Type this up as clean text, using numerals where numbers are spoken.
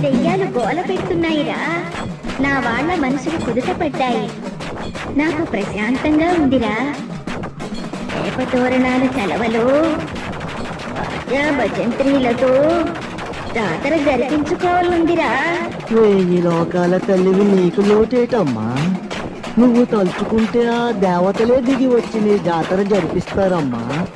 దెయ్యాలు గోల పెడుతున్నాయిరా. నా వాళ్ళ మనసులు కుదుట పడ్డాయి. నాకు ప్రశాంతంగా ఉందిరా. వేప తోరణాల చలవలో బాజా భజంత్రీలతో జాతర జరిపించుకోవాలందిరా. వెయ్యి లోకాల తల్లివి నీకు లోటేటమ్మా. నువ్వు తలుచుకుంటే ఆ దేవతలే దిగి వచ్చి నీ జాతర జరిపిస్తారమ్మా.